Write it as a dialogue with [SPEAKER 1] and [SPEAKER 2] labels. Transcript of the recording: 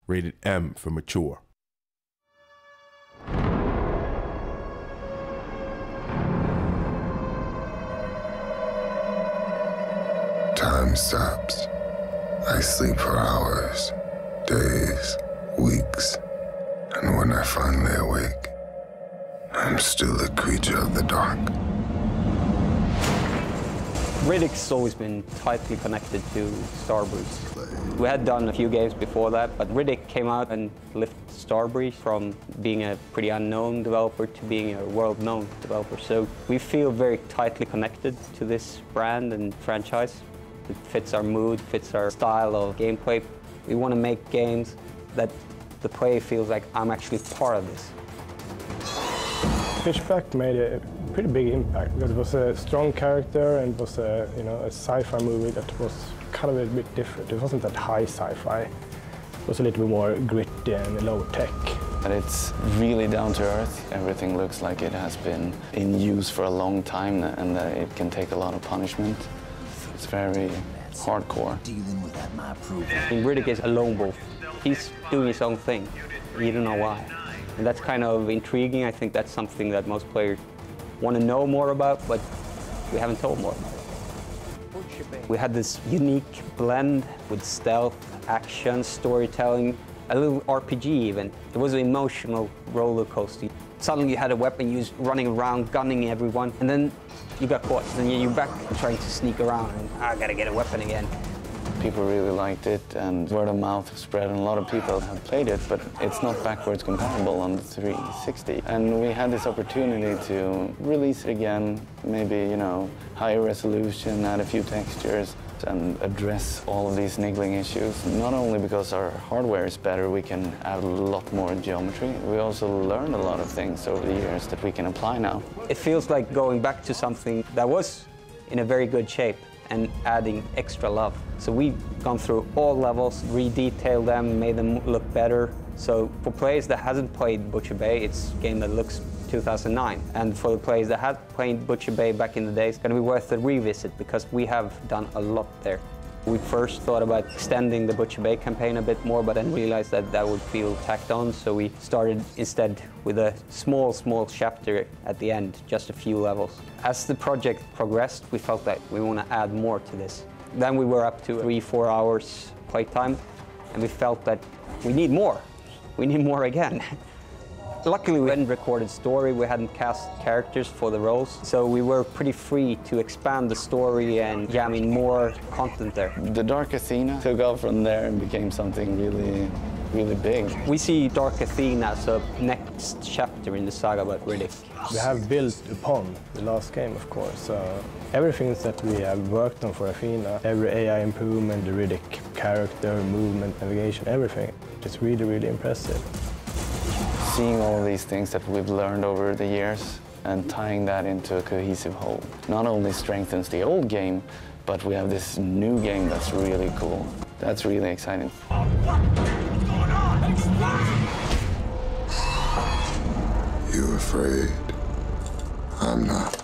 [SPEAKER 1] rated M for mature.
[SPEAKER 2] Time stops. I sleep for hours, days, weeks, and when I finally awake, I'm still a creature of the dark.
[SPEAKER 3] Riddick's always been tightly connected to Starbreeze. We had done a few games before that, but Riddick came out and lifted Starbreeze from being a pretty unknown developer to being a world-known developer. So we feel very tightly connected to this brand and franchise. It fits our mood, fits our style of gameplay. We want to make games that the player feels like I'm actually part of this.
[SPEAKER 4] Fishback made a pretty big impact because it was a strong character and it was a sci-fi movie that was kind of a bit different. It wasn't that high sci-fi. It was a little bit more gritty and low tech.
[SPEAKER 5] And it's really down to earth. Everything looks like it has been in use for a long time and that it can take a lot of punishment. It's very hardcore.
[SPEAKER 3] Riddick is a lone wolf. He's doing his own thing. You don't know why. And that's kind of intriguing. I think that's something that most players want to know more about, but we haven't told more about it. We had this unique blend with stealth, action, storytelling, a little RPG even. It was an emotional roller coaster. Suddenly you had a weapon, you was running around, gunning everyone, and then you got caught. And then you're back trying to sneak around, and I gotta get a weapon again.
[SPEAKER 5] People really liked it, and word of mouth spread, and a lot of people have played it, but it's not backwards compatible on the 360. And we had this opportunity to release it again, maybe, higher resolution, add a few textures, and address all of these niggling issues. Not only because our hardware is better, we can add a lot more geometry. We also learned a lot of things over the years that we can apply now.
[SPEAKER 3] It feels like going back to something that was in a very good shape and adding extra love. So we've gone through all levels, redetailed them, made them look better. So for players that hasn't played Butcher Bay, it's a game that looks 2009. And for the players that had played Butcher Bay back in the day, it's gonna be worth a revisit because we have done a lot there. We first thought about extending the Butcher Bay campaign a bit more, but then realized that that would feel tacked on, so we started instead with a small chapter at the end, just a few levels. As the project progressed, we felt that we want to add more to this. Then we were up to 3-4 hours playtime, and we felt that we need more. We need more again. Luckily, we hadn't recorded story, we hadn't cast characters for the roles, so we were pretty free to expand the story and jam in more content there.
[SPEAKER 5] The Dark Athena took off from there and became something really big.
[SPEAKER 3] We see Dark Athena as a next chapter in the saga about Riddick.
[SPEAKER 4] We have built upon the last game, of course. Everything that we have worked on for Athena, every AI improvement, the Riddick character, movement, navigation, everything, it's really impressive.
[SPEAKER 5] Seeing all these things that we've learned over the years and tying that into a cohesive whole not only strengthens the old game, but we have this new game that's really cool. That's really exciting.
[SPEAKER 2] You afraid? I'm not.